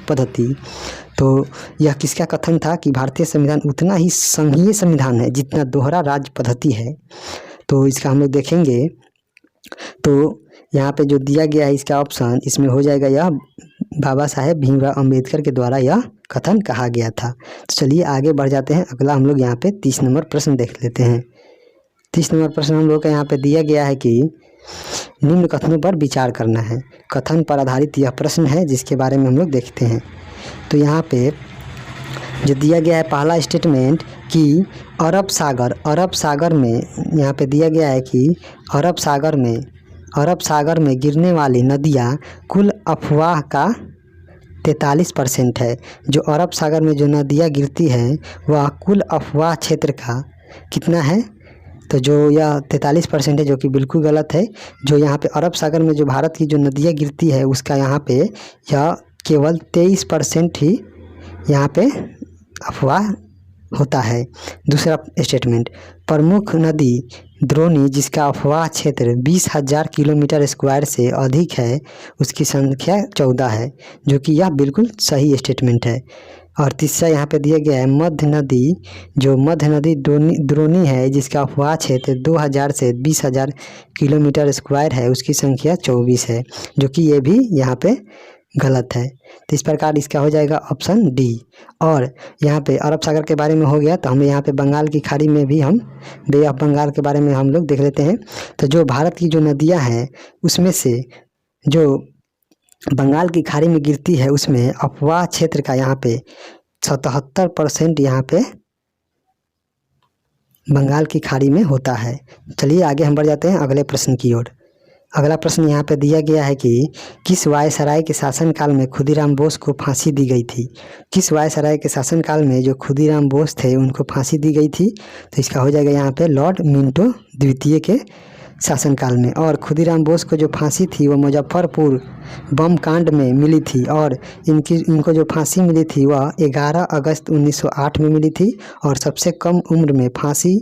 पद्धति। तो यह किसका कथन था कि भारतीय संविधान उतना ही संघीय संविधान है जितना दोहरा राज्य पद्धति है। तो इसका हम लोग देखेंगे तो यहाँ पे जो दिया गया है इसका ऑप्शन इसमें हो जाएगा यह बाबा साहेब भीमराव अंबेडकर के द्वारा यह कथन कहा गया था। तो चलिए आगे बढ़ जाते हैं। अगला हम लोग यहाँ पे 30 नंबर प्रश्न देख लेते हैं। 30 नंबर प्रश्न हम लोग का यहाँ पे दिया गया है कि निम्न कथनों पर विचार करना है। कथन पर आधारित यह प्रश्न है जिसके बारे में हम लोग देखते हैं। तो यहाँ पे जो दिया गया है पहला स्टेटमेंट कि अरब सागर में यहाँ पे दिया गया है कि अरब सागर में गिरने वाली नदियाँ कुल अफवाह का 43% है। जो अरब सागर में जो नदियाँ गिरती हैं वह कुल अफवाह क्षेत्र का कितना है, तो जो यह 43% है, जो कि बिल्कुल गलत है। जो यहाँ पे अरब सागर में जो भारत की जो नदियाँ गिरती है उसका यहाँ पे यह केवल 23% ही यहाँ पे अफवाह होता है। दूसरा स्टेटमेंट, प्रमुख नदी द्रोणी जिसका अफवाह क्षेत्र 20,000 किलोमीटर स्क्वायर से अधिक है उसकी संख्या 14 है, जो कि यह बिल्कुल सही स्टेटमेंट है। और तीसरा यहाँ पे दिया गया है मध्य नदी द्रोणी है जिसका अफवाह क्षेत्र 2,000 से 20,000 किलोमीटर स्क्वायर है उसकी संख्या 24 है, जो कि ये भी यहाँ पे गलत है। तो इस प्रकार इसका हो जाएगा ऑप्शन डी। और यहाँ पे अरब सागर के बारे में हो गया, तो हम यहाँ पे बंगाल की खाड़ी में भी हम बे ऑफ बंगाल के बारे में हम लोग देख लेते हैं। तो जो भारत की जो नदियाँ हैं उसमें से जो बंगाल की खाड़ी में गिरती है उसमें अफवाह क्षेत्र का यहाँ पे 77% यहाँ पे बंगाल की खाड़ी में होता है। चलिए आगे हम बढ़ जाते हैं अगले प्रश्न की ओर। अगला प्रश्न यहाँ पे दिया गया है कि किस वायसराय के शासनकाल में खुदीराम बोस को फांसी दी गई थी। किस वायसराय के शासनकाल में जो खुदीराम बोस थे उनको फांसी दी गई थी, तो इसका हो जाएगा यहाँ पे लॉर्ड मिंटो द्वितीय के शासनकाल में। और खुदीराम बोस को जो फांसी थी वो मुजफ्फरपुर बम कांड में मिली थी। और इनको जो फांसी मिली थी वह 11 अगस्त 1908 में मिली थी। और सबसे कम उम्र में फांसी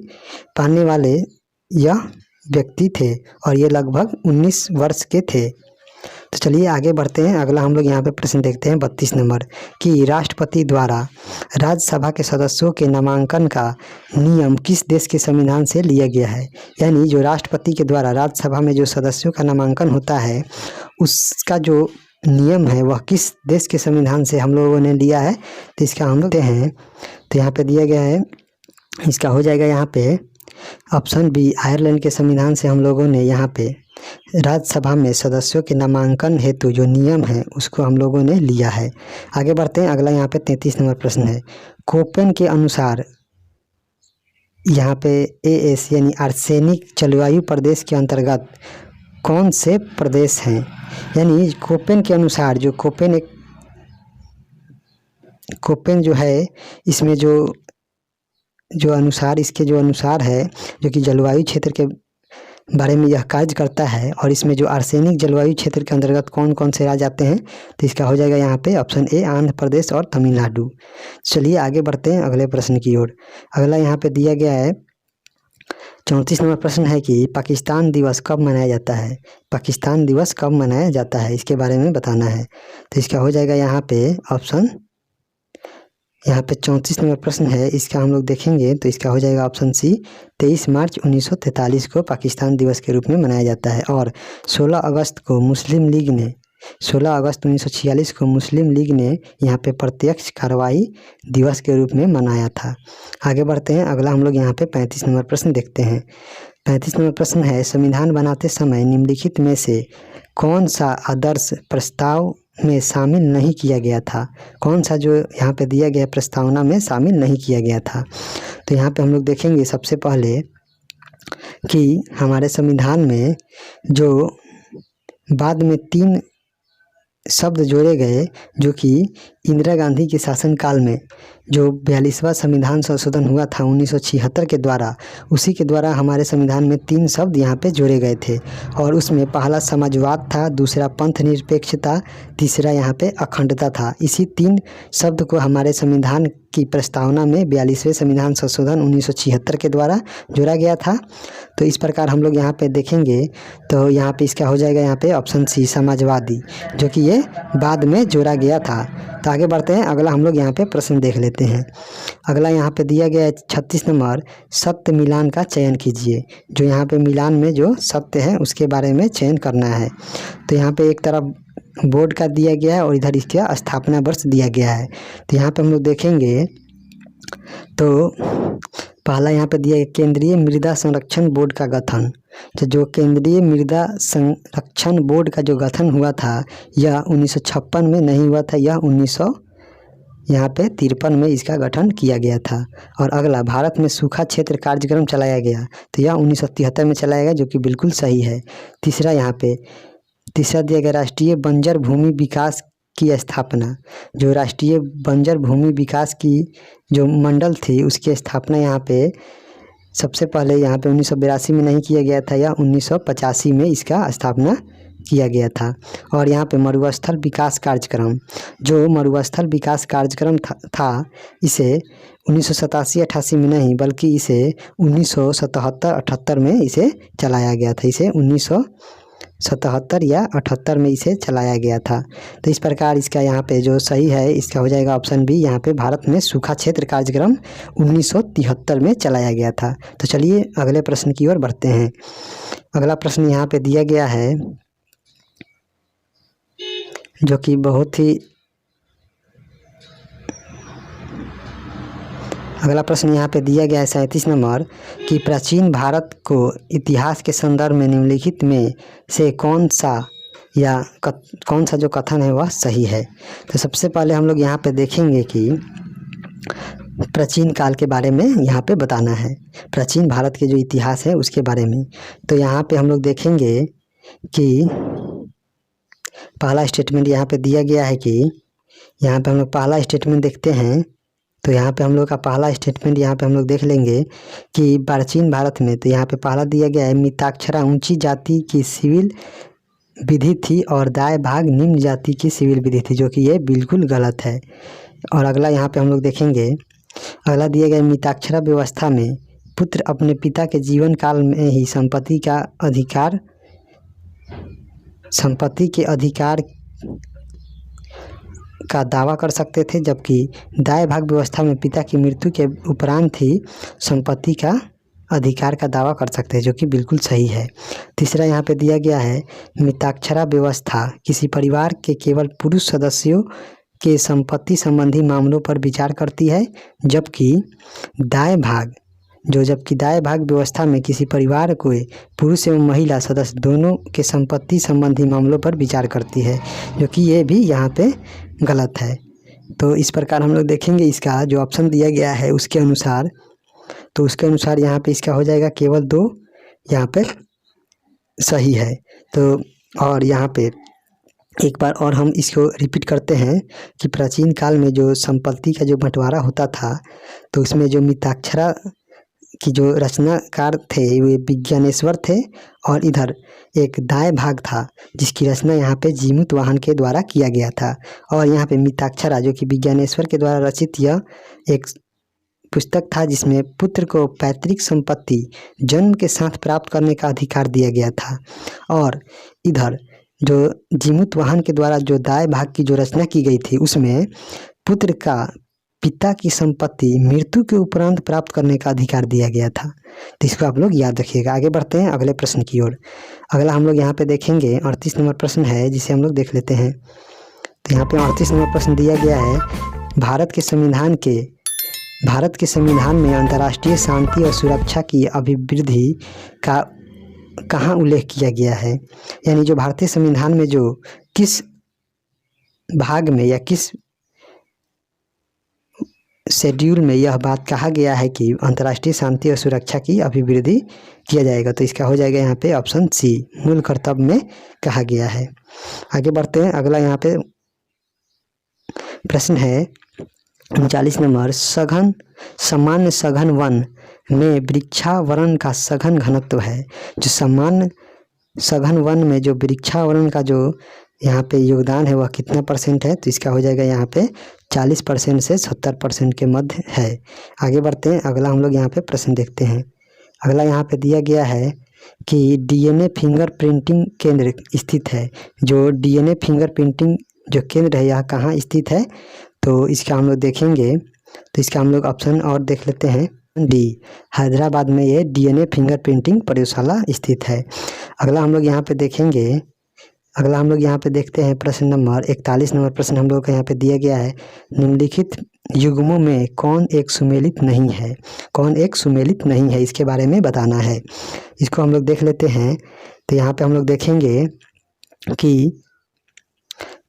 पाने वाले यह व्यक्ति थे और ये लगभग 19 वर्ष के थे। तो चलिए आगे बढ़ते हैं। अगला हम लोग यहाँ पे प्रश्न देखते हैं 32 नंबर कि राष्ट्रपति द्वारा राज्यसभा के सदस्यों के नामांकन का नियम किस देश के संविधान से लिया गया है। यानी जो राष्ट्रपति के द्वारा राज्यसभा में जो सदस्यों का नामांकन होता है उसका जो नियम है वह किस देश के संविधान से हम लोगों ने लिया है। तो इसका हम लोग हैं तो यहाँ पे दिया गया है, इसका हो जाएगा यहाँ पे ऑप्शन बी, आयरलैंड के संविधान से हम लोगों ने यहाँ पे राज्यसभा में सदस्यों के नामांकन हेतु जो नियम है उसको हम लोगों ने लिया है। आगे बढ़ते हैं। अगला यहाँ पे 33 नंबर प्रश्न है, कोपेन के अनुसार यहाँ पे एएस यानी आर्सेनिक जलवायु प्रदेश के अंतर्गत कौन से प्रदेश हैं। यानी कोपेन के अनुसार जो कोपेन जो है इसमें जो अनुसार इसके जो अनुसार है जो कि जलवायु क्षेत्र के बारे में यह कार्य करता है और इसमें जो आर्सेनिक जलवायु क्षेत्र के अंतर्गत कौन कौन से राज्य आते हैं तो इसका हो जाएगा यहाँ पे ऑप्शन ए, आंध्र प्रदेश और तमिलनाडु। चलिए आगे बढ़ते हैं अगले प्रश्न की ओर। अगला यहाँ पे दिया गया है 34 नंबर प्रश्न है कि पाकिस्तान दिवस कब मनाया जाता है। पाकिस्तान दिवस कब मनाया जाता है इसके बारे में बताना है। तो इसका हो जाएगा यहाँ पे ऑप्शन, यहाँ पे 34 नंबर प्रश्न है, इसका हम लोग देखेंगे तो इसका हो जाएगा ऑप्शन सी, 23 मार्च 1943 को पाकिस्तान दिवस के रूप में मनाया जाता है। और 16 अगस्त 1946 को मुस्लिम लीग ने यहाँ पे प्रत्यक्ष कार्रवाई दिवस के रूप में मनाया था। आगे बढ़ते हैं। अगला हम लोग यहाँ पे 35 नंबर प्रश्न देखते हैं। 35 नंबर प्रश्न है, संविधान बनाते समय निम्नलिखित में से कौन सा आदर्श प्रस्ताव में शामिल नहीं किया गया था। कौन सा जो यहाँ पे दिया गया प्रस्तावना में शामिल नहीं किया गया था। तो यहाँ पे हम लोग देखेंगे सबसे पहले कि हमारे संविधान में जो बाद में 3 शब्द जोड़े गए जो कि इंदिरा गांधी के शासनकाल में जो 42वां संविधान संशोधन हुआ था 1976 के द्वारा, उसी के द्वारा हमारे संविधान में 3 शब्द यहाँ पे जोड़े गए थे। और उसमें पहला समाजवाद था, दूसरा पंथ निरपेक्षता, तीसरा यहाँ पे अखंडता था। इसी 3 शब्द को हमारे संविधान की प्रस्तावना में 42वें संविधान संशोधन 1976 के द्वारा जोड़ा गया था। तो इस प्रकार हम लोग यहाँ पे देखेंगे तो यहाँ पे इसका हो जाएगा यहाँ पे ऑप्शन सी, समाजवादी, जो कि ये बाद में जोड़ा गया था। तो आगे बढ़ते हैं। अगला हम लोग यहाँ पे प्रश्न देख लेते हैं। अगला यहाँ पे दिया गया है 36 नंबर, सत्य मिलान का चयन कीजिए। जो यहाँ पे मिलान में जो सत्य है उसके बारे में चयन करना है। तो यहाँ पे एक तरफ बोर्ड का दिया गया है और इधर इसका स्थापना वर्ष दिया गया है। तो यहाँ पे हम लोग देखेंगे तो पहला यहाँ पे दिया है केंद्रीय मृदा संरक्षण बोर्ड का गठन। तो जो केंद्रीय मृदा संरक्षण बोर्ड का जो गठन हुआ था यह 1956 में नहीं हुआ था, यह 1953 में इसका गठन किया गया था। और अगला भारत में सूखा क्षेत्र कार्यक्रम चलाया गया, तो यह 1973 में चलाया गया, जो कि बिल्कुल सही है। तीसरा यहाँ पे तीसरा दिया गया राष्ट्रीय बंजर भूमि विकास की स्थापना। जो राष्ट्रीय बंजर भूमि विकास की जो मंडल थी उसकी स्थापना यहाँ पे सबसे पहले यहाँ पे 1982 में नहीं किया गया था, या 1985 में इसका स्थापना किया गया था। और यहाँ पे मरुस्थल विकास कार्यक्रम, जो मरुस्थल विकास कार्यक्रम था इसे 1987-88 में नहीं बल्कि इसे 1977-78 में इसे चलाया गया था। इसे 1977 या 78 में इसे चलाया गया था। तो इस प्रकार इसका यहाँ पे जो सही है इसका हो जाएगा ऑप्शन बी। यहाँ पे भारत में सूखा क्षेत्र कार्यक्रम 1973 में चलाया गया था। तो चलिए अगले प्रश्न की ओर बढ़ते हैं। अगला प्रश्न यहाँ पे दिया गया है जो कि बहुत ही अगला प्रश्न यहाँ पे दिया गया है 37 नंबर कि प्राचीन भारत को इतिहास के संदर्भ में निम्नलिखित में से कौन सा जो कथन है वह सही है। तो सबसे पहले हम लोग यहाँ पे देखेंगे कि प्राचीन काल के बारे में यहाँ पे बताना है, प्राचीन भारत के जो इतिहास है उसके बारे में। तो यहाँ पे हम लोग देखेंगे कि पहला स्टेटमेंट यहाँ पे दिया गया है कि यहाँ पे हम लोग पहला स्टेटमेंट देखते हैं। तो यहाँ पे हम लोग का पहला स्टेटमेंट यहाँ पे हम लोग देख लेंगे कि प्राचीन भारत में, तो यहाँ पे पहला दिया गया है मिताक्षरा ऊंची जाति की सिविल विधि थी और दाएं भाग निम्न जाति की सिविल विधि थी, जो कि ये बिल्कुल गलत है। और अगला यहाँ पे हम लोग देखेंगे, अगला दिया गया मिताक्षरा व्यवस्था में पुत्र अपने पिता के जीवन काल में ही संपत्ति का अधिकार संपत्ति के अधिकार का दावा कर सकते थे, जबकि दाय भाग व्यवस्था में पिता की मृत्यु के उपरांत ही संपत्ति का अधिकार का दावा कर सकते हैं, जो कि बिल्कुल सही है। तीसरा यहाँ पे दिया गया है, मिताक्षरा व्यवस्था किसी परिवार के केवल पुरुष सदस्यों के संपत्ति संबंधी मामलों पर विचार करती है, जबकि दाय भाग व्यवस्था में किसी परिवार को पुरुष एवं महिला सदस्य दोनों के संपत्ति संबंधी मामलों पर विचार करती है, जो कि ये भी यहाँ पे गलत है। तो इस प्रकार हम लोग देखेंगे इसका जो ऑप्शन दिया गया है उसके अनुसार, तो उसके अनुसार यहाँ पे इसका हो जाएगा केवल 2 यहाँ पे सही है। तो और यहाँ पे एक बार और हम इसको रिपीट करते हैं कि प्राचीन काल में जो संपत्ति का जो बंटवारा होता था, तो उसमें जो मिताक्षरा की जो रचनाकार थे वे विज्ञानेश्वर थे, और इधर एक दाय भाग था जिसकी रचना यहाँ पे जीमूत वाहन के द्वारा किया गया था। और यहाँ पे मिताक्षरा जो कि विज्ञानेश्वर के द्वारा रचित यह एक पुस्तक था जिसमें पुत्र को पैतृक संपत्ति जन्म के साथ प्राप्त करने का अधिकार दिया गया था। और इधर जो जीमूत वाहन के द्वारा जो दाय भाग की जो रचना की गई थी उसमें पुत्र का पिता की संपत्ति मृत्यु के उपरांत प्राप्त करने का अधिकार दिया गया था। तो इसको आप लोग याद रखिएगा। आगे बढ़ते हैं अगले प्रश्न की ओर। अगला हम लोग यहाँ पे देखेंगे 38 नंबर प्रश्न है, जिसे हम लोग देख लेते हैं। तो यहाँ पे 38 नंबर प्रश्न दिया गया है, भारत के संविधान में अंतर्राष्ट्रीय शांति और सुरक्षा की अभिवृद्धि का कहाँ उल्लेख किया गया है। यानी जो भारतीय संविधान में जो किस भाग में या किस शेड्यूल में यह बात कहा गया है कि अंतर्राष्ट्रीय शांति और सुरक्षा की अभिवृद्धि किया जाएगा। तो इसका हो जाएगा यहाँ पे ऑप्शन सी, मूल कर्तव्य में कहा गया है। आगे बढ़ते हैं। अगला यहाँ पे प्रश्न है 39 नंबर, सामान्य सघन वन में वृक्षावरण का सघन घनत्व है। जो सामान्य सघन वन में जो वृक्षावरण का जो यहाँ पे योगदान है वह कितना % है। तो इसका हो जाएगा यहाँ पे 40% से 70% के मध्य है। आगे बढ़ते हैं। अगला हम लोग यहाँ पे प्रश्न देखते हैं। अगला यहाँ पे दिया गया है कि DNA फिंगरप्रिंटिंग केंद्र स्थित है। जो DNA फिंगरप्रिंटिंग जो केंद्र है यह कहाँ स्थित है, तो इसका हम लोग देखेंगे। तो इसका हम लोग ऑप्शन और देख लेते हैं, डी, हैदराबाद में ये DNA फिंगरप्रिंटिंग प्रयोगशाला स्थित है। अगला हम लोग यहाँ पे देखेंगे। अगला हम लोग यहाँ पे देखते हैं प्रश्न नंबर 41 नंबर प्रश्न हम लोग का यहाँ पे दिया गया है, निम्नलिखित युग्मों में कौन एक सुमेलित नहीं है। कौन एक सुमेलित नहीं है, इसके बारे में बताना है। इसको हम लोग देख लेते हैं। तो यहाँ पे हम लोग देखेंगे कि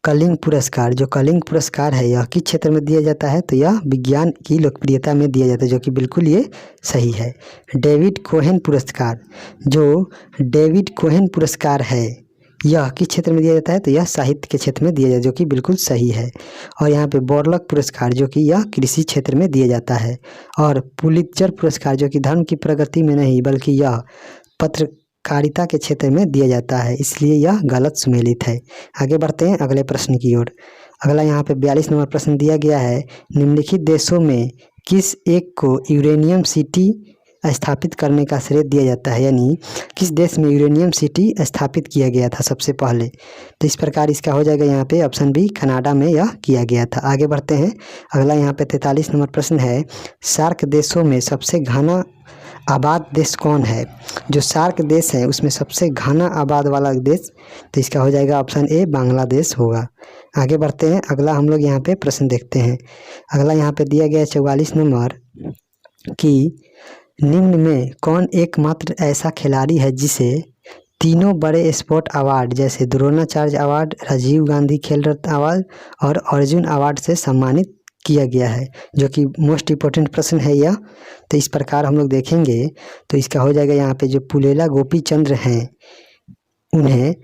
कलिंग पुरस्कार, जो कलिंग पुरस्कार है यह किस क्षेत्र में दिया जाता है, तो यह विज्ञान की लोकप्रियता में दिया जाता है, जो कि बिल्कुल ये सही है। डेविड कोहेन पुरस्कार, जो डेविड कोहेन पुरस्कार है यह किस क्षेत्र में दिया जाता है, तो यह साहित्य के क्षेत्र में दिया जाता है, जो कि बिल्कुल सही है। और यहाँ पे बोरलक पुरस्कार जो कि यह कृषि क्षेत्र में दिया जाता है। और पुलित्जर पुरस्कार जो कि धर्म की प्रगति में नहीं बल्कि यह पत्रकारिता के क्षेत्र में दिया जाता है, इसलिए यह गलत सुमेलित है। आगे बढ़ते हैं अगले प्रश्न की ओर। अगला यहाँ पे 42 नंबर प्रश्न दिया गया है, निम्नलिखित देशों में किस एक को यूरेनियम सिटी स्थापित करने का श्रेय दिया जाता है। यानी किस देश में यूरेनियम सिटी स्थापित किया गया था सबसे पहले। तो इस प्रकार इसका हो जाएगा यहाँ पे ऑप्शन बी, कनाडा में यह किया गया था। आगे बढ़ते हैं। अगला यहाँ पे 43 नंबर प्रश्न है, सार्क देशों में सबसे घना आबाद देश कौन है। जो सार्क देश है उसमें सबसे घना आबाद वाला देश, तो इसका हो जाएगा ऑप्शन ए, बांग्लादेश होगा। आगे बढ़ते हैं। अगला हम लोग यहाँ पे प्रश्न देखते हैं। अगला यहाँ पे दिया गया 44 नंबर कि निम्न में कौन एकमात्र ऐसा खिलाड़ी है जिसे तीनों बड़े स्पोर्ट अवार्ड जैसे द्रोणाचार्य अवार्ड, राजीव गांधी खेल रत्न अवार्ड और अर्जुन अवार्ड से सम्मानित किया गया है, जो कि मोस्ट इम्पोर्टेंट प्रश्न है यह। तो इस प्रकार हम लोग देखेंगे। तो इसका हो जाएगा यहाँ पे जो पुलेला गोपीचंद्र हैं उन्हें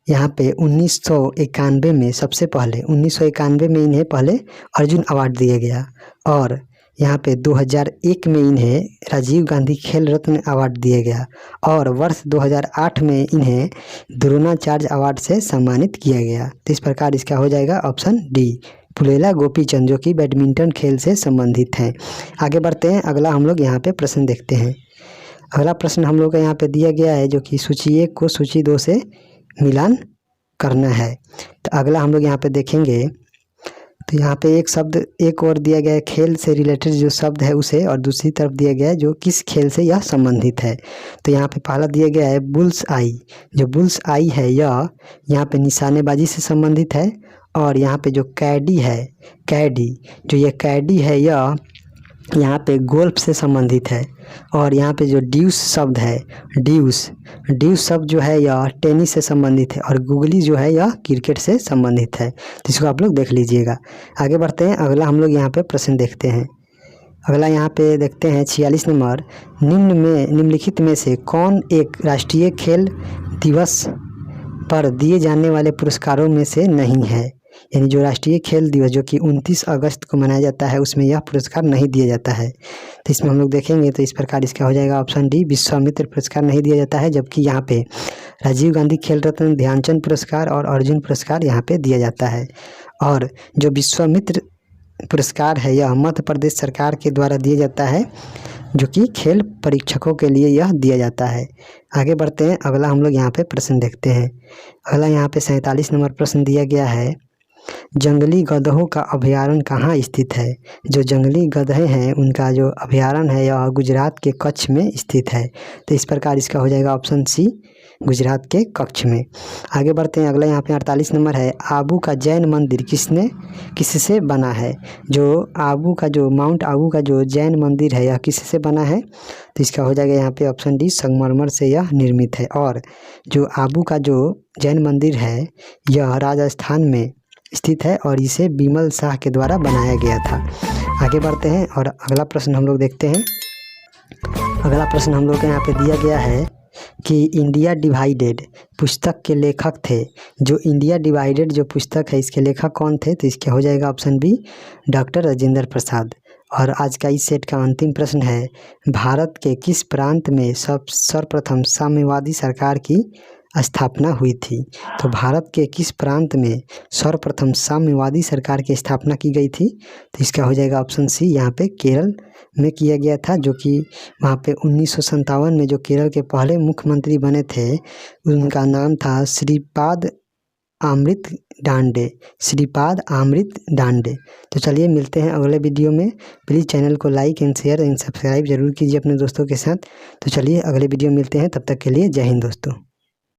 यहाँ पे 1991 में सबसे पहले 1991 में इन्हें पहले अर्जुन अवार्ड दिया गया, और यहाँ पे 2001 में इन्हें राजीव गांधी खेल रत्न अवार्ड दिया गया, और वर्ष 2008 में इन्हें द्रोणाचार्य अवार्ड से सम्मानित किया गया। तो इस प्रकार इसका हो जाएगा ऑप्शन डी, पुलेला गोपीचंद, जो कि बैडमिंटन खेल से संबंधित हैं। आगे बढ़ते हैं। अगला हम लोग यहाँ पे प्रश्न देखते हैं। अगला प्रश्न हम लोग का यहाँ पे दिया गया है, जो कि सूची 1 को सूची 2 से मिलान करना है। तो अगला हम लोग यहाँ पे देखेंगे, तो यहाँ पे एक शब्द एक और दिया गया है खेल से रिलेटेड जो शब्द है उसे, और दूसरी तरफ दिया गया है जो किस खेल से यह संबंधित है। तो यहाँ पे पहला दिया गया है बुल्स आई। जो बुल्स आई है यह यहाँ पे निशानेबाजी से संबंधित है, और यहाँ पे जो कैडी है, कैडी जो ये कैडी है यह यहाँ पे गोल्फ से संबंधित है, और यहाँ पे जो ड्यूस शब्द है, ड्यूस शब्द जो है यह टेनिस से संबंधित है, और गुगली जो है यह क्रिकेट से संबंधित है। तो इसको आप लोग देख लीजिएगा। आगे बढ़ते हैं, अगला हम लोग यहाँ पे प्रश्न देखते हैं। अगला यहाँ पे देखते हैं 46 नंबर, निम्नलिखित में से कौन एक राष्ट्रीय खेल दिवस पर दिए जाने वाले पुरस्कारों में से नहीं है। यानी जो राष्ट्रीय खेल दिवस जो कि 29 अगस्त को मनाया जाता है उसमें यह पुरस्कार नहीं दिया जाता है। तो इसमें हम लोग देखेंगे तो इस प्रकार इसका हो जाएगा ऑप्शन डी, विश्वामित्र पुरस्कार नहीं दिया जाता है, जबकि यहाँ पे राजीव गांधी खेल रत्न, ध्यानचंद पुरस्कार और अर्जुन पुरस्कार यहाँ पे दिया जाता है। और जो विश्वामित्र पुरस्कार है यह मध्य प्रदेश सरकार के द्वारा दिया जाता है, जो कि खेल परीक्षकों के लिए यह दिया जाता है। आगे बढ़ते हैं, अगला हम लोग यहाँ पे प्रश्न देखते हैं। अगला यहाँ पे 47 नंबर प्रश्न दिया गया है, जंगली गधों का अभयारण्य कहाँ स्थित है। जो जंगली गधे हैं उनका जो अभयारण्य है यह गुजरात के कच्छ में स्थित है। तो इस प्रकार इसका हो जाएगा ऑप्शन सी, गुजरात के कच्छ में। आगे बढ़ते हैं, अगला यहाँ पे 48 नंबर है, आबू का जैन मंदिर किससे बना है। जो आबू का जो माउंट आबू का जो जैन मंदिर है यह किससे बना है। तो इसका हो जाएगा यहाँ पे ऑप्शन डी, संगमरमर से यह निर्मित है। और जो आबू का जो जैन मंदिर है यह राजस्थान में स्थित है, और इसे बिमल शाह के द्वारा बनाया गया था। आगे बढ़ते हैं और अगला प्रश्न हम लोग देखते हैं। अगला प्रश्न हम लोग के यहाँ पे दिया गया है कि इंडिया डिवाइडेड पुस्तक के लेखक थे। जो इंडिया डिवाइडेड जो पुस्तक है इसके लेखक कौन थे। तो इसके हो जाएगा option B, doctor Rajendra Prasad. और आज का इस सेट का अंतिम प्रश्न है, भारत के किस प्रांत में सर्वप्रथम साम्यवादी सरकार की स्थापना हुई थी। तो भारत के किस प्रांत में सर्वप्रथम साम्यवादी सरकार की स्थापना की गई थी। तो इसका हो जाएगा ऑप्शन सी, यहाँ पे केरल में किया गया था, जो कि वहाँ पे 1957 में जो केरल के पहले मुख्यमंत्री बने थे उनका नाम था श्रीपाद अमृत डांडे। तो चलिए मिलते हैं अगले वीडियो में। प्लीज़ चैनल को like and share and subscribe जरूर कीजिए अपने दोस्तों के साथ। तो चलिए अगले वीडियो मिलते हैं, तब तक के लिए जय हिंद दोस्तों।